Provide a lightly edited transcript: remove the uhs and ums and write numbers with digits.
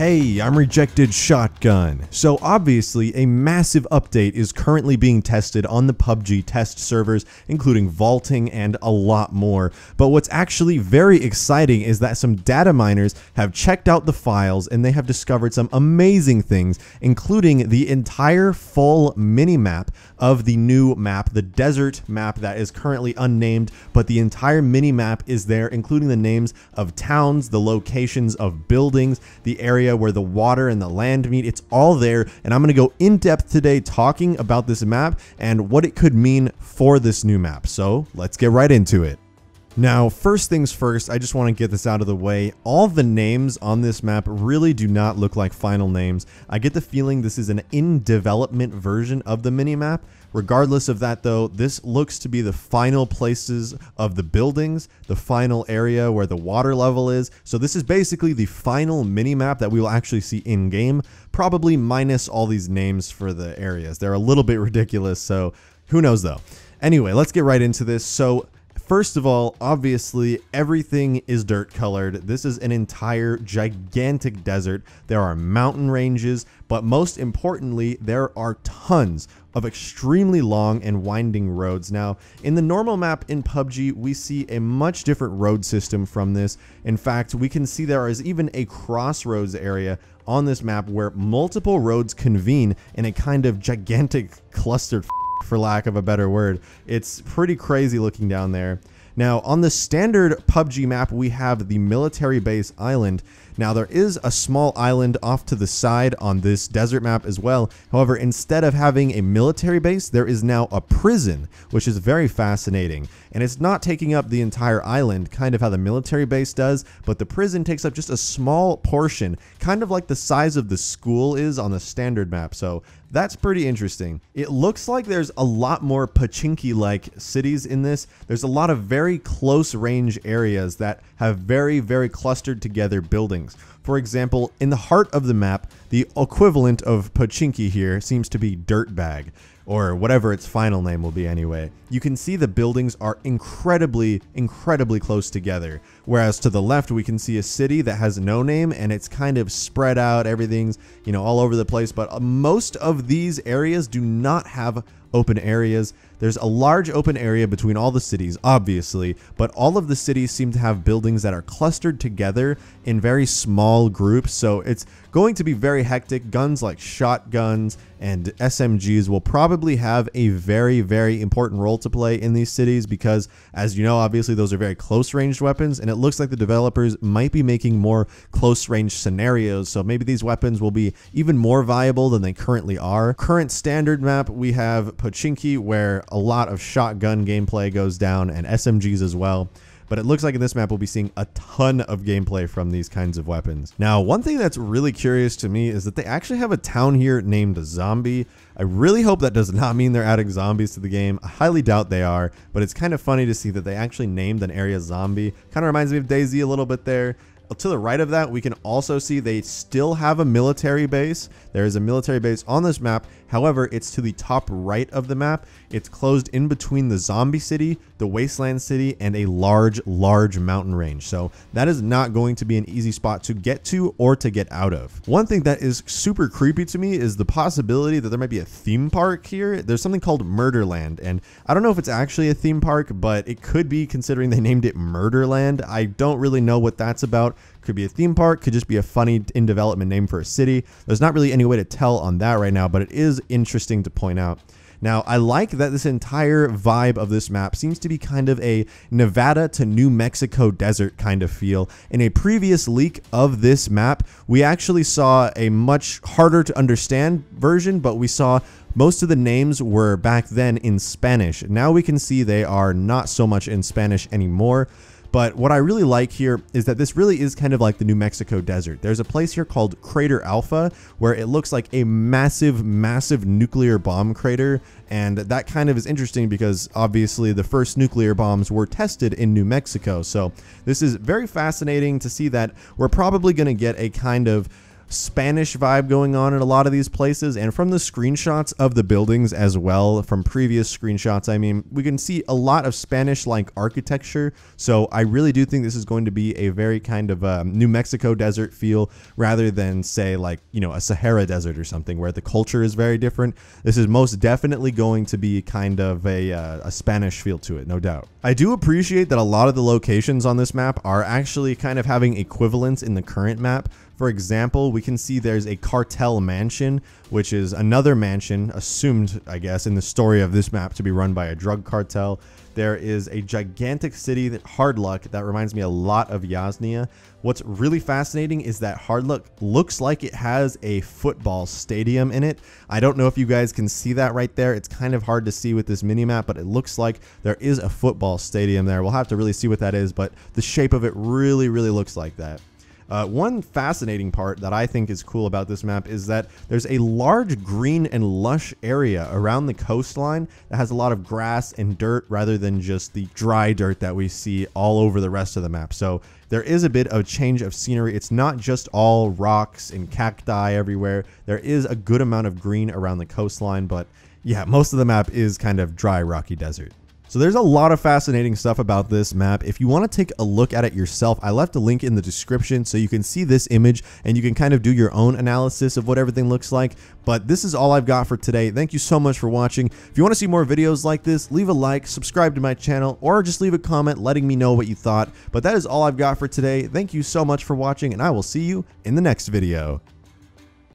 Hey, I'm Rejected Shotgun. So obviously a massive update is currently being tested on the PUBG test servers, including vaulting and a lot more. But what's actually very exciting is that some data miners have checked out the files and they have discovered some amazing things, including the entire full minimap of the new map, the desert map that is currently unnamed, but the entire minimap is there, including the names of towns, the locations of buildings, the area where the water and the land meet. It's all there, and I'm going to go in depth today talking about this map and what it could mean for this new map. So let's get right into it. Now, first things first, I just want to get this out of the way. All the names on this map really do not look like final names. I get the feeling this is an in-development version of the minimap. Regardless of that though, this looks to be the final places of the buildings, the final area where the water level is. So this is basically the final minimap that we will actually see in-game, probably minus all these names for the areas. They're a little bit ridiculous, so who knows though. Anyway, let's get right into this. So first of all, obviously, everything is dirt colored. This is an entire gigantic desert. There are mountain ranges, but most importantly, there are tons of extremely long and winding roads. Now, in the normal map in PUBG, we see a much different road system from this. In fact, we can see there is even a crossroads area on this map where multiple roads convene in a kind of gigantic cluster, for lack of a better word. It's pretty crazy looking down there. Now, on the standard PUBG map, we have the military base island. Now, there is a small island off to the side on this desert map as well. However, instead of having a military base, there is now a prison, which is very fascinating. And it's not taking up the entire island, kind of how the military base does, but the prison takes up just a small portion, kind of like the size of the school is on the standard map. So that's pretty interesting. It looks like there's a lot more Pachinki-like cities in this. There's a lot of very close range areas that have very clustered together buildings. For example, in the heart of the map, the equivalent of Pachinki here seems to be Dirtbag, or whatever its final name will be anyway. You can see the buildings are incredibly close together. Whereas to the left, we can see a city that has no name and it's kind of spread out. Everything's, you know, all over the place. But most of these areas do not have open areas. There's a large open area between all the cities, obviously, but all of the cities seem to have buildings that are clustered together in very small groups. So it's going to be very hectic. Guns like shotguns and SMGs will probably have a very important role to play in these cities because, as you know, obviously those are very close ranged weapons, and it looks like the developers might be making more close range scenarios. So maybe these weapons will be even more viable than they currently are. Current standard map, we have Pachinki, where a lot of shotgun gameplay goes down, and SMGs as well. But it looks like in this map we'll be seeing a ton of gameplay from these kinds of weapons. Now, one thing that's really curious to me is that they actually have a town here named Zombie. I really hope that does not mean they're adding zombies to the game. I highly doubt they are, but it's kind of funny to see that they actually named an area Zombie. Kind of reminds me of DayZ a little bit there. To the right of that, we can also see they still have a military base. There is a military base on this map. However, it's to the top right of the map. It's closed in between the zombie city, the wasteland city, and a large mountain range. So that is not going to be an easy spot to get to or to get out of. One thing that is super creepy to me is the possibility that there might be a theme park here. There's something called Murderland, and I don't know if it's actually a theme park, but it could be, considering they named it Murderland. I don't really know what that's about. Could be a theme park, could just be a funny in development name for a city. There's not really any way to tell on that right now, but it is interesting to point out. Now, I like that this entire vibe of this map seems to be kind of a Nevada to New Mexico desert kind of feel. In a previous leak of this map, we actually saw a much harder to understand version, but we saw most of the names were back then in Spanish. Now we can see they are not so much in Spanish anymore. But what I really like here is that this really is kind of like the New Mexico desert. There's a place here called Crater Alpha where it looks like a massive nuclear bomb crater. And that kind of is interesting because obviously the first nuclear bombs were tested in New Mexico. So this is very fascinating to see that we're probably going to get a kind of Spanish vibe going on in a lot of these places, and from the screenshots of the buildings as well, from previous screenshots, I mean, we can see a lot of Spanish-like architecture, so I really do think this is going to be a very kind of New Mexico desert feel, rather than, say, like, you know, a Sahara desert or something, where the culture is very different. This is most definitely going to be kind of a Spanish feel to it, no doubt. I do appreciate that a lot of the locations on this map are actually kind of having equivalents in the current map. For example, we can see there's a Cartel Mansion, which is another mansion assumed, I guess, in the story of this map to be run by a drug cartel. There is a gigantic city, that Hardluck, that reminds me a lot of Yasnia. What's really fascinating is that Hardluck looks like it has a football stadium in it. I don't know if you guys can see that right there. It's kind of hard to see with this mini-map, but it looks like there is a football stadium there. We'll have to really see what that is, but the shape of it really looks like that. One fascinating part that I think is cool about this map is that there's a large green and lush area around the coastline that has a lot of grass and dirt rather than just the dry dirt that we see all over the rest of the map. So there is a bit of change of scenery. It's not just all rocks and cacti everywhere. There is a good amount of green around the coastline, but yeah, most of the map is kind of dry, rocky desert. So there's a lot of fascinating stuff about this map. If you want to take a look at it yourself, I left a link in the description so you can see this image and you can kind of do your own analysis of what everything looks like. But this is all I've got for today. Thank you so much for watching. If you want to see more videos like this, leave a like, subscribe to my channel, or just leave a comment letting me know what you thought. But that is all I've got for today. Thank you so much for watching, and I will see you in the next video.